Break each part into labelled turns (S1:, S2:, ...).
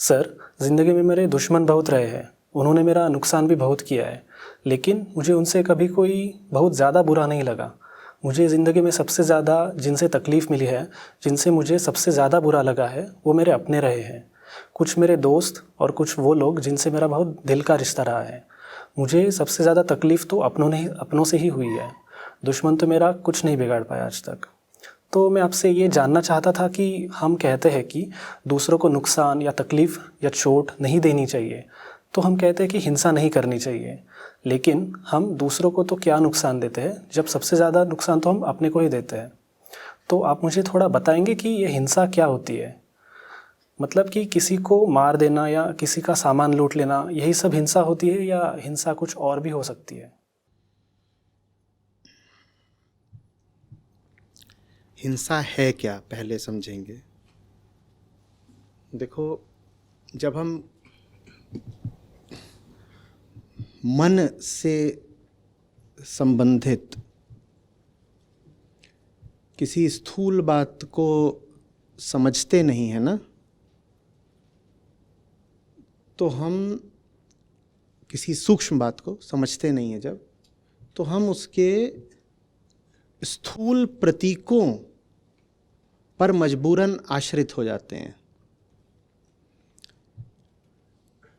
S1: Sir, ज़िंदगी में मेरे दुश्मन बहुत रहे हैं। उन्होंने मेरा नुकसान भी बहुत किया है, लेकिन मुझे उनसे कभी कोई बहुत ज़्यादा बुरा नहीं लगा। मुझे ज़िंदगी में सबसे ज़्यादा जिनसे तकलीफ़ मिली है, जिनसे मुझे सबसे ज़्यादा बुरा लगा है, वो मेरे अपने रहे हैं। कुछ मेरे दोस्त और कुछ वो लोग जिनसे मेरा बहुत दिल का रिश्ता रहा है। मुझे सबसे ज़्यादा तकलीफ़ तो अपनों से ही हुई है। दुश्मन तो मेरा कुछ नहीं बिगाड़ पाया आज तक। तो मैं आपसे ये जानना चाहता था कि हम कहते हैं कि दूसरों को नुकसान या तकलीफ़ या चोट नहीं देनी चाहिए, तो हम कहते हैं कि हिंसा नहीं करनी चाहिए। लेकिन हम दूसरों को तो क्या नुकसान देते हैं, जब सबसे ज़्यादा नुकसान तो हम अपने को ही देते हैं। तो आप मुझे थोड़ा बताएंगे कि ये हिंसा क्या होती है? मतलब कि किसी को मार देना या किसी का सामान लूट लेना, यही सब हिंसा होती है या हिंसा कुछ और भी हो सकती है?
S2: हिंसा है क्या, पहले समझेंगे। देखो, जब हम मन से संबंधित किसी स्थूल बात को समझते नहीं है ना, तो हम किसी सूक्ष्म बात को समझते नहीं है जब, तो हम उसके स्थूल प्रतीकों पर मजबूरन आश्रित हो जाते हैं।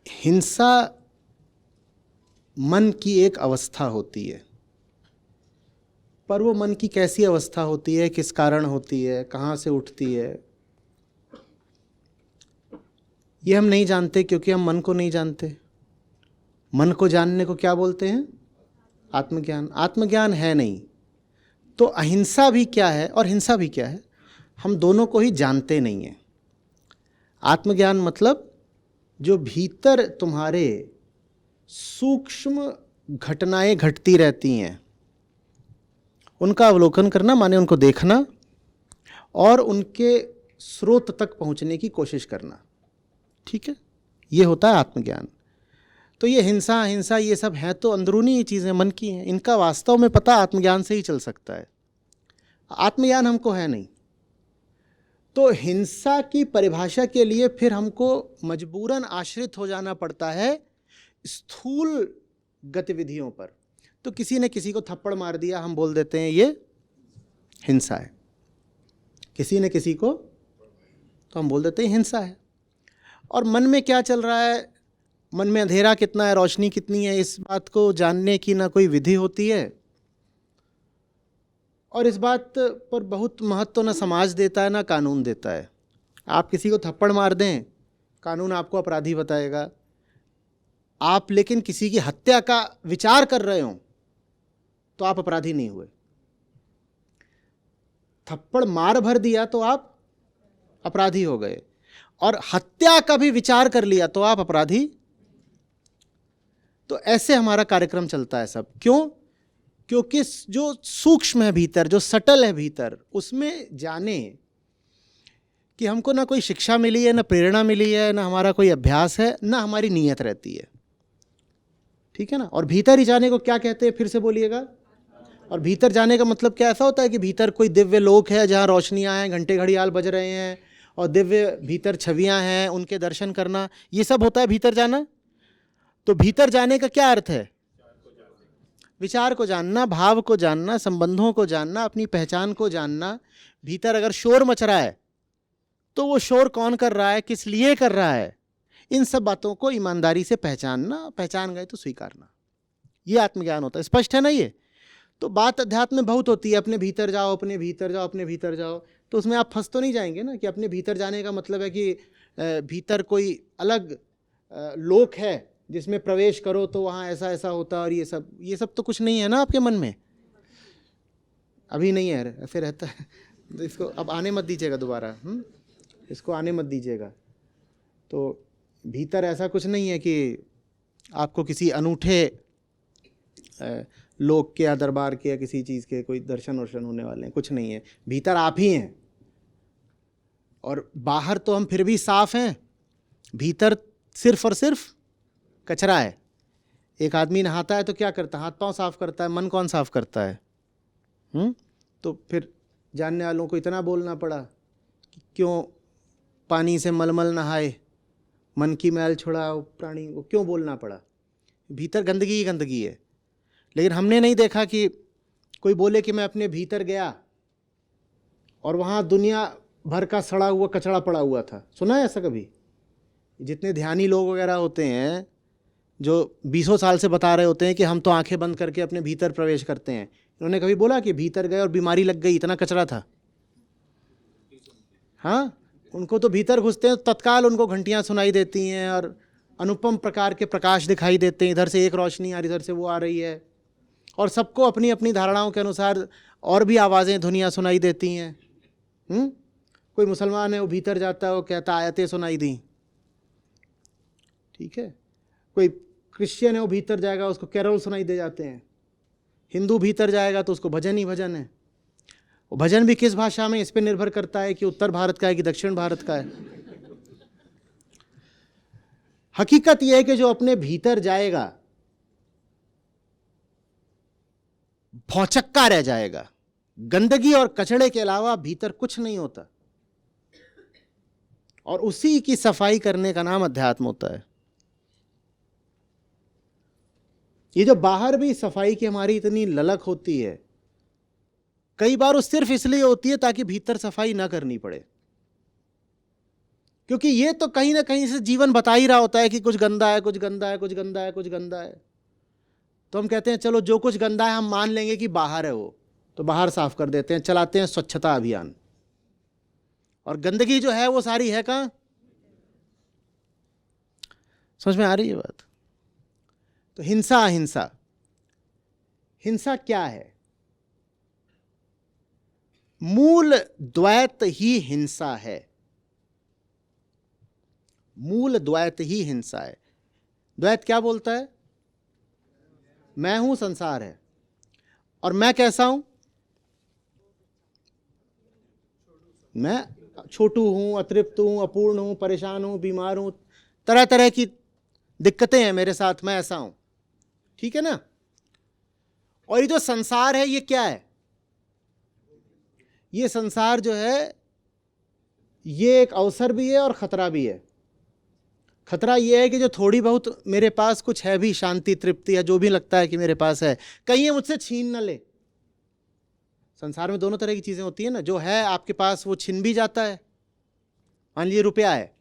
S2: हिंसा मन की एक अवस्था होती है, पर वो मन की कैसी अवस्था होती है, किस कारण होती है, कहाँ से उठती है, ये हम नहीं जानते, क्योंकि हम मन को नहीं जानते। मन को जानने को क्या बोलते हैं? आत्मज्ञान। आत्मज्ञान है नहीं। तो अहिंसा भी क्या है और हिंसा भी क्या है, हम दोनों को ही जानते नहीं हैं। आत्मज्ञान मतलब जो भीतर तुम्हारे सूक्ष्म घटनाएं घटती रहती हैं, उनका अवलोकन करना, माने उनको देखना और उनके स्रोत तक पहुंचने की कोशिश करना। ठीक है, ये होता है आत्मज्ञान। तो ये हिंसा हिंसा ये सब हैं तो अंदरूनी चीज़ें मन की हैं, इनका वास्तव में पता आत्मज्ञान से ही चल सकता है। आत्मज्ञान हमको है नहीं। तो हिंसा की परिभाषा के लिए फिर हमको मजबूरन आश्रित हो जाना पड़ता है स्थूल गतिविधियों पर। तो किसी ने किसी को थप्पड़ मार दिया, हम बोल देते हैं ये हिंसा है। किसी ने किसी को, तो हम बोल देते हैं हिंसा है। और मन में क्या चल रहा है, मन में अंधेरा कितना है, रोशनी कितनी है, इस बात को जानने की ना कोई विधि होती है, और इस बात पर बहुत महत्व ना समाज देता है ना कानून देता है। आप किसी को थप्पड़ मार दें, कानून आपको अपराधी बताएगा। आप लेकिन किसी की हत्या का विचार कर रहे हो तो आप अपराधी नहीं हुए। थप्पड़ मार भर दिया तो आप अपराधी हो गए, और हत्या का भी विचार कर लिया तो आप अपराधी। तो ऐसे हमारा कार्यक्रम चलता है सब। क्यों? क्योंकि जो सूक्ष्म है भीतर, जो सटल है भीतर, उसमें जाने कि हमको ना कोई शिक्षा मिली है, ना प्रेरणा मिली है, ना हमारा कोई अभ्यास है, ना हमारी नीयत रहती है। ठीक है ना। और भीतर ही जाने को क्या कहते हैं, फिर से बोलिएगा। और भीतर जाने का मतलब क्या ऐसा होता है कि भीतर कोई दिव्य लोक है जहाँ रोशनियाँ हैं, घंटे घड़ियाल बज रहे हैं, और दिव्य भीतर छवियाँ हैं, उनके दर्शन करना, ये सब होता है भीतर जाना। तो भीतर जाने का क्या अर्थ है? विचार को जानना, भाव को जानना, संबंधों को जानना, अपनी पहचान को जानना। भीतर अगर शोर मच रहा है तो वो शोर कौन कर रहा है, किस लिए कर रहा है, इन सब बातों को ईमानदारी से पहचानना, पहचान गए तो स्वीकारना, ये आत्मज्ञान होता है। स्पष्ट है ना ये? तो बात अध्यात्म में बहुत होती है, अपने भीतर जाओ, अपने भीतर जाओ, अपने भीतर जाओ। तो उसमें आप फंस तो नहीं जाएंगे ना कि अपने भीतर जाने का मतलब है कि भीतर कोई अलग लोक है जिसमें प्रवेश करो तो वहाँ ऐसा ऐसा होता है, और ये सब तो कुछ नहीं है ना आपके मन में, अभी नहीं है, ऐसे रहता है। तो इसको अब आने मत दीजिएगा दोबारा, इसको आने मत दीजिएगा। तो भीतर ऐसा कुछ नहीं है कि आपको किसी अनूठे लोक के या दरबार के या किसी चीज़ के कोई दर्शन वर्शन होने वाले हैं, कुछ नहीं है। भीतर आप ही हैं, और बाहर तो हम फिर भी साफ हैं, भीतर सिर्फ और सिर्फ कचरा है। एक आदमी नहाता है तो क्या करता है? हाथ पांव साफ करता है। मन कौन साफ करता है? तो फिर जानने वालों को इतना बोलना पड़ा कि क्यों पानी से मलमल नहाए, मन की मैल छुड़ाओ प्राणी, वो क्यों बोलना पड़ा? भीतर गंदगी ही गंदगी है। लेकिन हमने नहीं देखा कि कोई बोले कि मैं अपने भीतर गया और वहाँ दुनिया भर का सड़ा हुआ कचरा पड़ा हुआ था। सुना है ऐसा कभी? जितने ध्यानी लोग वगैरह होते हैं जो 20 साल से बता रहे होते हैं कि हम तो आंखें बंद करके अपने भीतर प्रवेश करते हैं, इन्होंने कभी बोला कि भीतर गए और बीमारी लग गई, इतना कचरा था? हाँ, उनको तो भीतर घुसते हैं तत्काल उनको घंटियां सुनाई देती हैं और अनुपम प्रकार के प्रकाश दिखाई देते हैं। इधर से एक रोशनी आ रही, इधर से वो आ रही है, और सबको अपनी अपनी धारणाओं के अनुसार और भी आवाज़ें ध्वनियाँ सुनाई देती हैं। कोई मुसलमान है, वो भीतर जाता है, वो कहता आयतें सुनाई दी, ठीक है। कोई क्रिश्चियन है, वो भीतर जाएगा, उसको कैरोल सुनाई दे जाते हैं। हिंदू भीतर जाएगा तो उसको भजन ही भजन है। वो भजन भी किस भाषा में, इस पर निर्भर करता है कि उत्तर भारत का है कि दक्षिण भारत का है। हकीकत यह है कि जो अपने भीतर जाएगा भौचक्का रह जाएगा। गंदगी और कचड़े के अलावा भीतर कुछ नहीं होता, और उसी की सफाई करने का नाम अध्यात्म होता है। ये जो बाहर भी सफाई की हमारी इतनी ललक होती है, कई बार वो सिर्फ इसलिए होती है ताकि भीतर सफाई ना करनी पड़े, क्योंकि ये तो कहीं ना कहीं से जीवन बता ही रहा होता है कि कुछ गंदा है, कुछ गंदा है, कुछ गंदा है, कुछ गंदा है। तो हम कहते हैं चलो जो कुछ गंदा है हम मान लेंगे कि बाहर है, वो तो बाहर साफ कर देते हैं, चलाते हैं स्वच्छता अभियान। और गंदगी जो है वो सारी है कहाँ? समझ में आ रही है बात? तो हिंसा अहिंसा, हिंसा क्या है? मूल द्वैत ही हिंसा है। मूल द्वैत ही हिंसा है। द्वैत क्या बोलता है? मैं हूं, संसार है, और मैं कैसा हूं? मैं छोटू हूं, अतृप्त हूं, अपूर्ण हूं, परेशान हूं, बीमार हूं, तरह तरह की दिक्कतें हैं मेरे साथ, मैं ऐसा हूं, ठीक है ना। और ये जो संसार है ये क्या है? ये संसार जो है ये एक अवसर भी है और खतरा भी है। खतरा ये है कि जो थोड़ी बहुत मेरे पास कुछ है भी, शांति, तृप्ति या जो भी लगता है कि मेरे पास है, कहीं ये मुझसे छीन न ले। संसार में दोनों तरह की चीजें होती है ना, जो है आपके पास वो छिन भी जाता है। मान लीजिए रुपया है,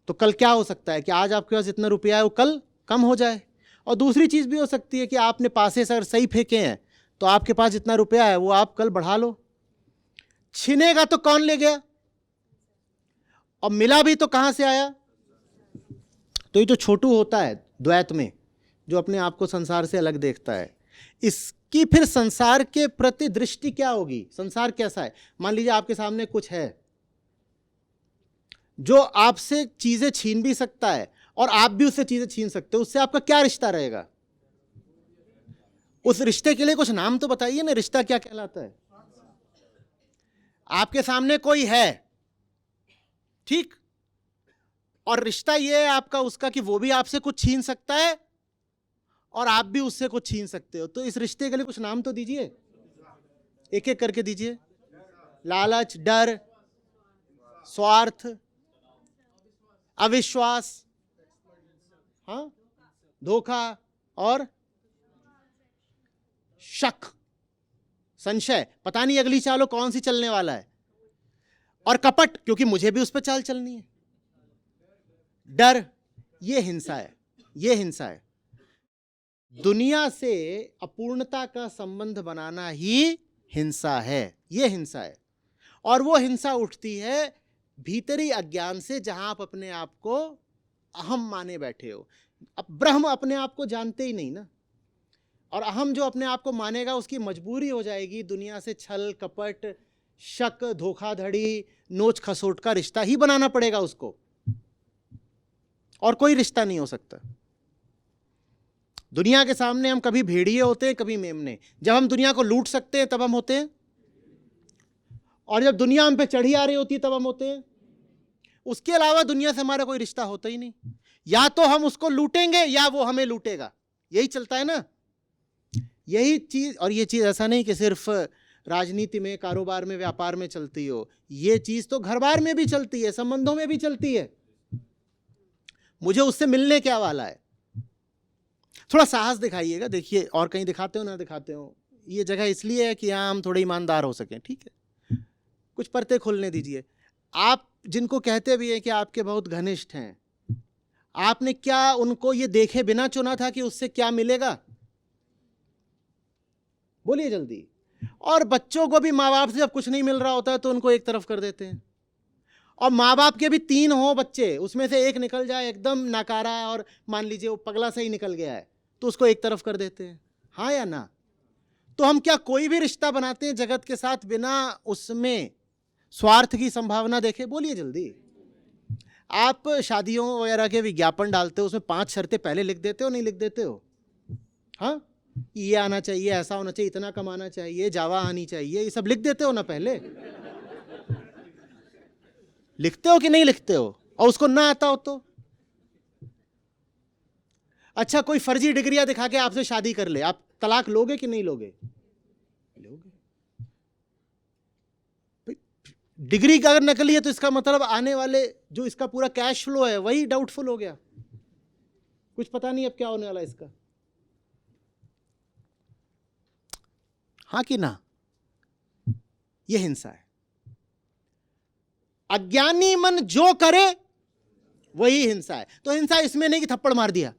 S2: तो कल क्या हो सकता है कि आज आपके पास इतना रुपया है वो कल कम हो जाए। और दूसरी चीज भी हो सकती है कि आपने पासे से अगर सही फेंके हैं तो आपके पास जितना रुपया है वो आप कल बढ़ा लो। छिनेगा तो कौन ले गया, और मिला भी तो कहां से आया? तो ये जो छोटू होता है द्वैत में, जो अपने आप को संसार से अलग देखता है, इसकी फिर संसार के प्रति दृष्टि क्या होगी? संसार कैसा है? मान लीजिए आपके सामने कुछ है जो आपसे चीजें छीन भी सकता है और आप भी उससे चीजें छीन सकते हो, उससे आपका क्या रिश्ता रहेगा? उस रिश्ते के लिए कुछ नाम तो बताइए ना, रिश्ता क्या कहलाता है? आपके सामने कोई है, ठीक, और रिश्ता ये है आपका उसका कि वो भी आपसे कुछ छीन सकता है और आप भी उससे कुछ छीन सकते हो। तो इस रिश्ते के लिए कुछ नाम तो दीजिए, एक एक करके दीजिए। लालच, डर, स्वार्थ, अविश्वास, हाँ, धोखा, और शक, संशय, पता नहीं अगली चाल कौन सी चलने वाला है, और कपट, क्योंकि मुझे भी उस पर चाल चलनी है। डर, ये हिंसा है, ये हिंसा है। दुनिया से अपूर्णता का संबंध बनाना ही हिंसा है, ये हिंसा है। और वो हिंसा उठती है भीतरी अज्ञान से, जहां आप अपने आप को अहम माने बैठे हो। अब ब्रह्म अपने आप को जानते ही नहीं ना, और अहम जो अपने आप को मानेगा उसकी मजबूरी हो जाएगी दुनिया से छल, कपट, शक, धोखाधड़ी, नोच खसोट का रिश्ता ही बनाना पड़ेगा उसको, और कोई रिश्ता नहीं हो सकता। दुनिया के सामने हम कभी भेड़िए होते हैं, कभी मेमने। जब हम दुनिया को लूट सकते हैं तब हम होते हैं, और जब दुनिया हम पे चढ़ी आ रही होती है तब हम होते हैं। उसके अलावा दुनिया से हमारा कोई रिश्ता होता ही नहीं। या तो हम उसको लूटेंगे या वो हमें लूटेगा, यही चलता है ना, यही चीज। और ये चीज ऐसा नहीं कि सिर्फ राजनीति में, कारोबार में, व्यापार में चलती हो, ये चीज तो घर बार में भी चलती है, संबंधों में भी चलती है। मुझे उससे मिलने क्या वाला है। थोड़ा साहस दिखाइएगा, देखिए और कहीं दिखाते हो ना दिखाते हो, ये जगह इसलिए है कि यहाँ हम थोड़े ईमानदार हो सकें, ठीक है, कुछ परतें खोलने दीजिए। आप जिनको कहते भी हैं कि आपके बहुत घनिष्ठ हैं, आपने क्या उनको ये देखे बिना चुना था कि उससे क्या मिलेगा? बोलिए जल्दी। और बच्चों को भी माँ बाप से जब कुछ नहीं मिल रहा होता है तो उनको एक तरफ कर देते हैं। और माँ बाप के भी 3 हो बच्चे, उसमें से एक निकल जाए एकदम नाकारा और मान लीजिए वो पगला सा ही निकल गया है, तो उसको एक तरफ कर देते हैं। हाँ या ना? तो हम क्या कोई भी रिश्ता बनाते हैं जगत के साथ बिना उसमें स्वार्थ की संभावना देखे? बोलिए जल्दी। आप शादियों वगैरह के विज्ञापन डालते हो, उसमें 5 शर्तें पहले लिख देते हो, नहीं लिख देते हो? हाँ, ये आना चाहिए, ऐसा होना चाहिए, इतना कमाना चाहिए, जावा आनी चाहिए, ये सब लिख देते हो ना पहले? लिखते हो कि नहीं लिखते हो? और उसको ना आता हो तो? अच्छा, कोई फर्जी डिग्रियां दिखा के आपसे शादी कर ले, आप तलाक लोगे कि नहीं लोगे? लोगे। डिग्री का अगर नकली है तो इसका मतलब आने वाले जो इसका पूरा कैश फ्लो है वही डाउटफुल हो गया। कुछ पता नहीं अब क्या होने वाला इसका। हाँ कि ना? यह हिंसा है। अज्ञानी मन जो करे वही हिंसा है। तो हिंसा इसमें नहीं कि थप्पड़ मार दिया,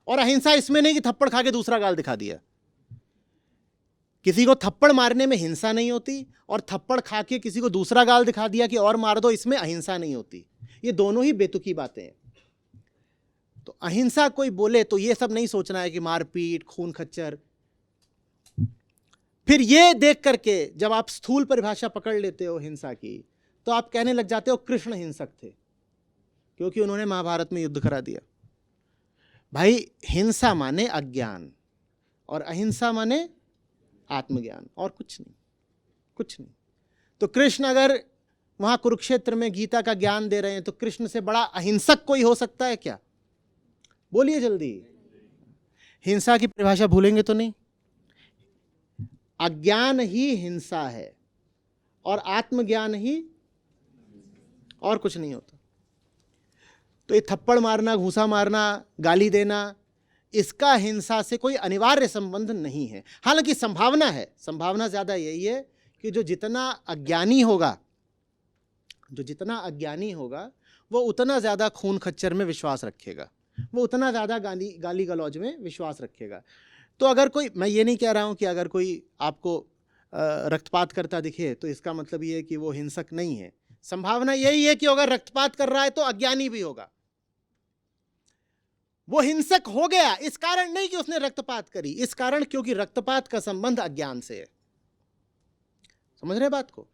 S2: और अहिंसा इसमें नहीं कि थप्पड़ खा के दूसरा गाल दिखा दिया। किसी को थप्पड़ मारने में हिंसा नहीं होती, और थप्पड़ खा के किसी को दूसरा गाल दिखा दिया कि और मार दो, इसमें अहिंसा नहीं होती। ये दोनों ही बेतुकी बातें हैं। तो अहिंसा कोई बोले तो ये सब नहीं सोचना है कि मारपीट, खून खच्चर। फिर ये देख करके जब आप स्थूल परिभाषा पकड़ लेते हो हिंसा की, तो आप कहने लग जाते हो कृष्ण हिंसक थे क्योंकि उन्होंने महाभारत में युद्ध करा दिया। भाई, हिंसा माने अज्ञान और अहिंसा माने आत्मज्ञान, और कुछ नहीं, कुछ नहीं। तो कृष्ण अगर वहां कुरुक्षेत्र में गीता का ज्ञान दे रहे हैं तो कृष्ण से बड़ा अहिंसक कोई हो सकता है क्या? बोलिए जल्दी। हिंसा की परिभाषा भूलेंगे तो नहीं। अज्ञान ही हिंसा है और आत्मज्ञान ही, और कुछ नहीं होता। तो ये थप्पड़ मारना, घूंसा मारना, गाली देना, इसका हिंसा से कोई अनिवार्य संबंध नहीं है। हालांकि संभावना है, संभावना ज्यादा यही है कि जो जितना अज्ञानी होगा, जो जितना अज्ञानी होगा वो उतना ज्यादा खून खच्चर में विश्वास रखेगा, वो उतना ज्यादा गाली गलौज में विश्वास रखेगा। तो अगर कोई, मैं ये नहीं कह रहा हूं कि अगर कोई आपको रक्तपात करता दिखे तो इसका मतलब ये है कि वो हिंसक नहीं है। संभावना यही है कि अगर रक्तपात कर रहा है तो अज्ञानी भी होगा। वो हिंसक हो गया इस कारण नहीं कि उसने रक्तपात करी, इस कारण क्योंकि रक्तपात का संबंध अज्ञान से है। समझ रहे बात को?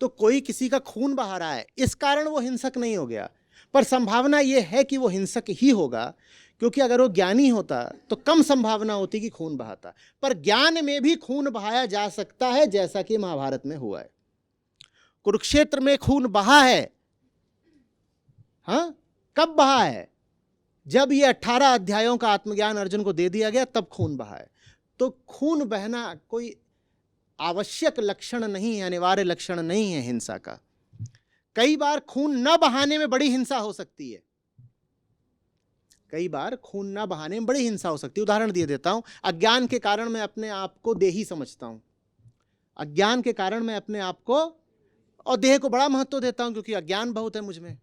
S2: तो कोई किसी का खून बहा रहा है, इस कारण वो हिंसक नहीं हो गया, पर संभावना ये है कि वो हिंसक ही होगा, क्योंकि अगर वो ज्ञानी होता तो कम संभावना होती कि खून बहाता। पर ज्ञान में भी खून बहाया जा सकता है, जैसा कि महाभारत में हुआ है। कुरुक्षेत्र में खून बहा है। हाँ, कब बहा है? जब ये 18 अध्यायों का आत्मज्ञान अर्जुन को दे दिया गया तब खून बहा है। तो खून बहना कोई आवश्यक लक्षण नहीं है, अनिवार्य लक्षण नहीं है हिंसा का। कई बार खून न बहाने में बड़ी हिंसा हो सकती है, कई बार खून न बहाने में बड़ी हिंसा हो सकती है। उदाहरण दिए देता हूं। अज्ञान के कारण मैं अपने आप को देही समझता हूं, अज्ञान के कारण मैं अपने आप को और देह को बड़ा महत्व देता हूं क्योंकि अज्ञान बहुत है मुझ में,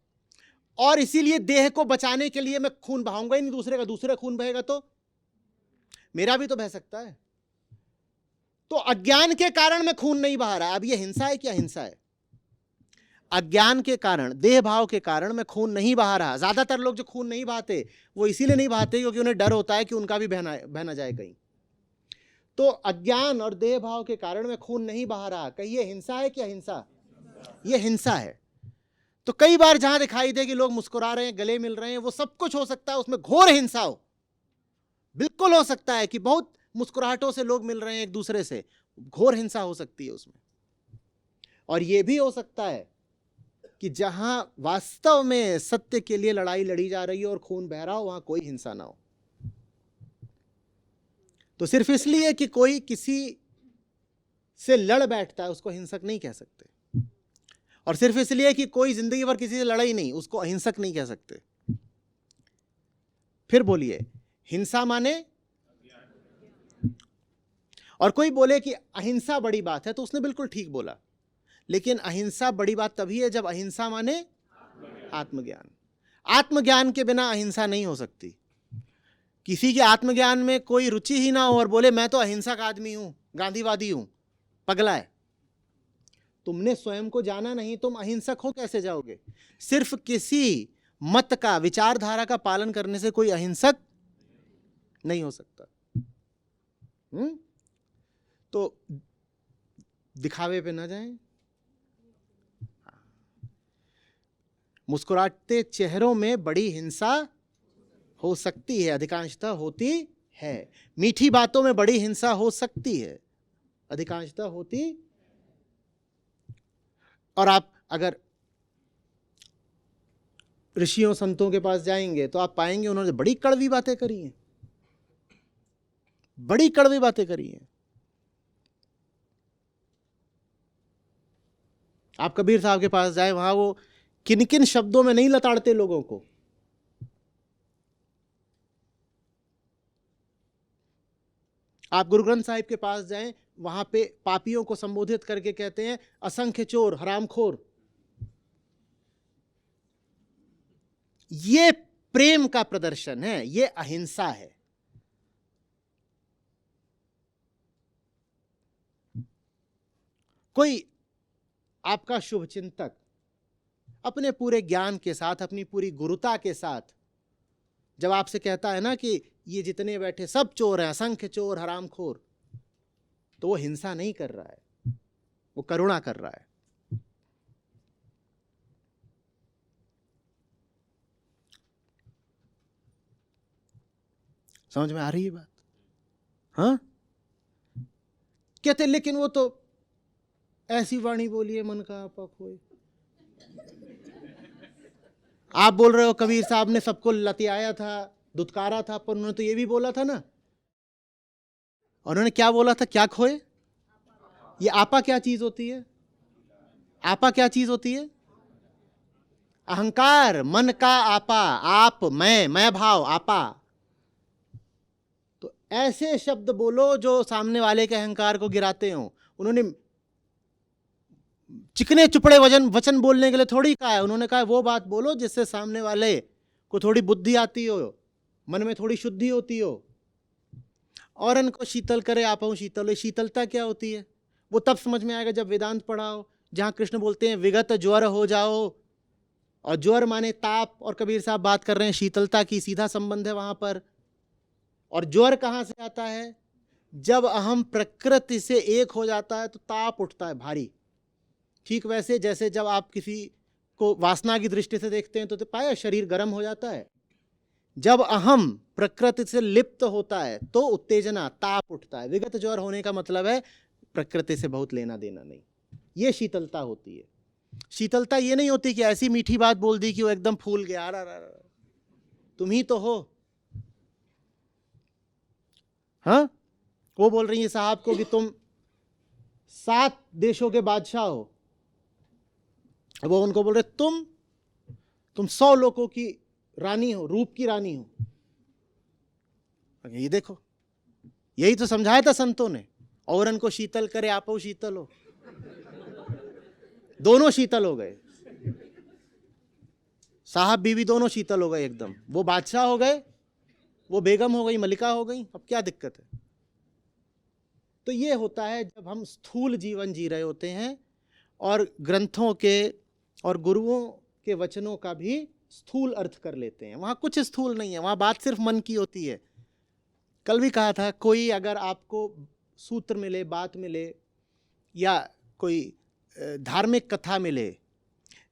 S2: और इसीलिए देह को बचाने के लिए मैं खून बहाऊंगा ही नहीं दूसरे का। दूसरा खून बहेगा तो मेरा भी तो बह सकता है। तो अज्ञान के कारण मैं खून नहीं बहा रहा। अब यह हिंसा है क्या? हिंसा है। अज्ञान के कारण, देह भाव के कारण मैं खून नहीं बहा रहा। ज्यादातर लोग जो खून नहीं बहाते वो इसीलिए नहीं बहाते क्योंकि उन्हें डर होता है कि उनका भी बहना जाए कहीं। तो अज्ञान और देह भाव के कारण मैं खून नहीं बहा रहा। कहिए हिंसा है क्या? हिंसा, यह हिंसा है। तो कई बार जहां दिखाई दे कि लोग मुस्कुरा रहे हैं, गले मिल रहे हैं, वो सब कुछ हो सकता है उसमें घोर हिंसा हो। बिल्कुल हो सकता है कि बहुत मुस्कुराहटों से लोग मिल रहे हैं एक दूसरे से, घोर हिंसा हो सकती है उसमें। और यह भी हो सकता है कि जहां वास्तव में सत्य के लिए लड़ाई लड़ी जा रही हो और खून बह रहा हो, वहां कोई हिंसा ना हो। तो सिर्फ इसलिए कि कोई किसी से लड़ बैठता है उसको हिंसक नहीं कह सकते, और सिर्फ इसलिए कि कोई जिंदगी भर किसी से लड़ा ही नहीं उसको अहिंसक नहीं कह सकते। फिर बोलिए, हिंसा माने, और कोई बोले कि अहिंसा बड़ी बात है, तो उसने बिल्कुल ठीक बोला, लेकिन अहिंसा बड़ी बात तभी है जब अहिंसा माने आत्मज्ञान। आत्मज्ञान के बिना अहिंसा नहीं हो सकती। किसी के आत्मज्ञान में कोई रुचि ही ना हो और बोले मैं तो अहिंसक आदमी हूं, गांधीवादी हूं, पगला है। तुमने स्वयं को जाना नहीं, तुम अहिंसक हो कैसे जाओगे? सिर्फ किसी मत का, विचारधारा का पालन करने से कोई अहिंसक नहीं हो सकता। तो दिखावे पे ना जाएं। मुस्कुराते चेहरों में बड़ी हिंसा हो सकती है, अधिकांशतः होती है। मीठी बातों में बड़ी हिंसा हो सकती है, अधिकांशतः होती। और आप अगर ऋषियों संतों के पास जाएंगे तो आप पाएंगे उन्होंने बड़ी कड़वी बातें करी हैं, बड़ी कड़वी बातें करी हैं। आप कबीर साहब के पास जाए, वहां वो किन किन शब्दों में नहीं लताड़ते लोगों को। आप गुरु ग्रंथ साहिब के पास जाएं, वहां पे पापियों को संबोधित करके कहते हैं असंख्य चोर, हरामखोर। ये प्रेम का प्रदर्शन है, ये अहिंसा है। कोई आपका शुभ चिंतक अपने पूरे ज्ञान के साथ, अपनी पूरी गुरुता के साथ जब आपसे कहता है ना कि ये जितने बैठे सब चोर हैं, असंख्य चोर, हरामखोर, तो वो हिंसा नहीं कर रहा है, वो करुणा कर रहा है। समझ में आ रही है बात? हाँ, कहते लेकिन वो तो ऐसी वाणी बोली है मन का आपा खोए। आप बोल रहे हो कबीर साहब ने सबको लतियाया था, दुत्कारा था, पर उन्होंने तो ये भी बोला था ना, उन्होंने क्या बोला था, क्या खोए? ये आपा क्या चीज होती है? आपा क्या चीज होती है? अहंकार, मन का आपा, आप, मैं भाव, आपा। तो ऐसे शब्द बोलो जो सामने वाले के अहंकार को गिराते हो। उन्होंने चिकने चुपड़े वचन बोलने के लिए थोड़ी कहा है, उन्होंने कहा वो बात बोलो जिससे सामने वाले को थोड़ी बुद्धि आती हो, मन में थोड़ी शुद्धि होती हो। और इनको शीतल करे आपा शीतल। शीतलता क्या होती है वो तब समझ में आएगा जब वेदांत पढ़ाओ, जहां कृष्ण बोलते हैं विगत ज्वर हो जाओ, और ज्वर माने ताप, और कबीर साहब बात कर रहे हैं शीतलता की, सीधा संबंध है वहां पर। और ज्वर कहां से आता है? जब अहम प्रकृति से एक हो जाता है तो ताप उठता है भारी। ठीक वैसे जैसे जब आप किसी को वासना की दृष्टि से देखते हैं तो पाया शरीर गर्म हो जाता है। जब अहम प्रकृति से लिप्त होता है तो उत्तेजना, ताप उठता है। विगत ज्वर होने का मतलब है प्रकृति से बहुत लेना देना नहीं। ये शीतलता होती है। शीतलता ये नहीं होती कि ऐसी मीठी बात बोल दी कि वो एकदम फूल गया, तुम ही तो हो। हाँ, वो बोल रही है साहब को कि तुम 7 देशों के बादशाह हो, वो उनको बोल रहे तुम 100 लोगों की रानी हो, रूप की रानी हो। ये देखो, यही तो समझाया था संतों ने, और इनको शीतल करे आपो शीतल हो। दोनों शीतल हो गए, साहब बीवी दोनों शीतल हो गए एकदम। वो बादशाह हो गए, वो बेगम हो गई, मलिका हो गई। अब क्या दिक्कत है? तो ये होता है जब हम स्थूल जीवन जी रहे होते हैं और ग्रंथों के और गुरुओं के वचनों का भी स्थूल अर्थ कर लेते हैं। वहाँ कुछ स्थूल नहीं है, वहाँ बात सिर्फ मन की होती है। कल भी कहा था, कोई अगर आपको सूत्र मिले, बात मिले, या कोई धार्मिक कथा मिले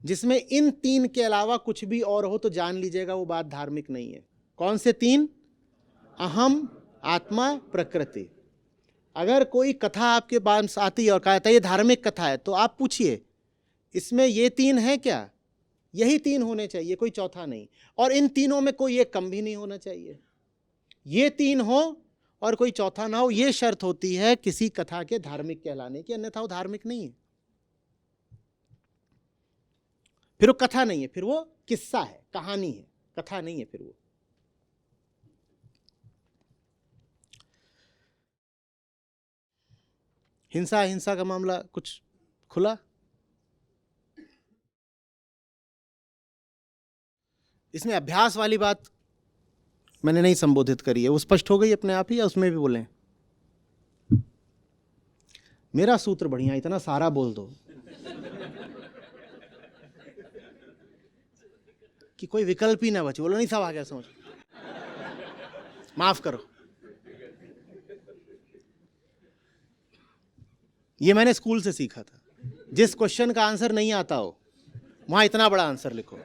S2: जिसमें इन 3 के अलावा कुछ भी और हो, तो जान लीजिएगा वो बात धार्मिक नहीं है। कौन से 3? अहम, आत्मा, प्रकृति। अगर कोई कथा आपके पास आती है और कहता है ये धार्मिक कथा है, तो आप पूछिए इसमें ये 3 है क्या? यही 3 होने चाहिए, कोई चौथा नहीं। और इन तीनों में कोई एक कम भी नहीं होना चाहिए। ये 3 हो और कोई चौथा ना हो, ये शर्त होती है किसी कथा के धार्मिक कहलाने की, अन्यथा वो धार्मिक नहीं है। फिर वो कथा नहीं है, फिर वो किस्सा है, कहानी है, कथा नहीं है फिर वो। हिंसा हिंसा का मामला कुछ खुला? इसमें अभ्यास वाली बात मैंने नहीं संबोधित करी है, वो स्पष्ट हो गई अपने आप ही, या उसमें भी बोलें? मेरा सूत्र बढ़िया, इतना सारा बोल दो कि कोई विकल्प ही ना बचे। बोलो नहीं सब आ गया समझ, माफ करो। ये मैंने स्कूल से सीखा था, जिस क्वेश्चन का आंसर नहीं आता हो वहां इतना बड़ा आंसर लिखो,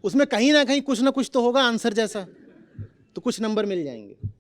S2: उसमें कहीं ना कहीं कुछ ना कुछ तो होगा आंसर जैसा, तो कुछ नंबर मिल जाएंगे।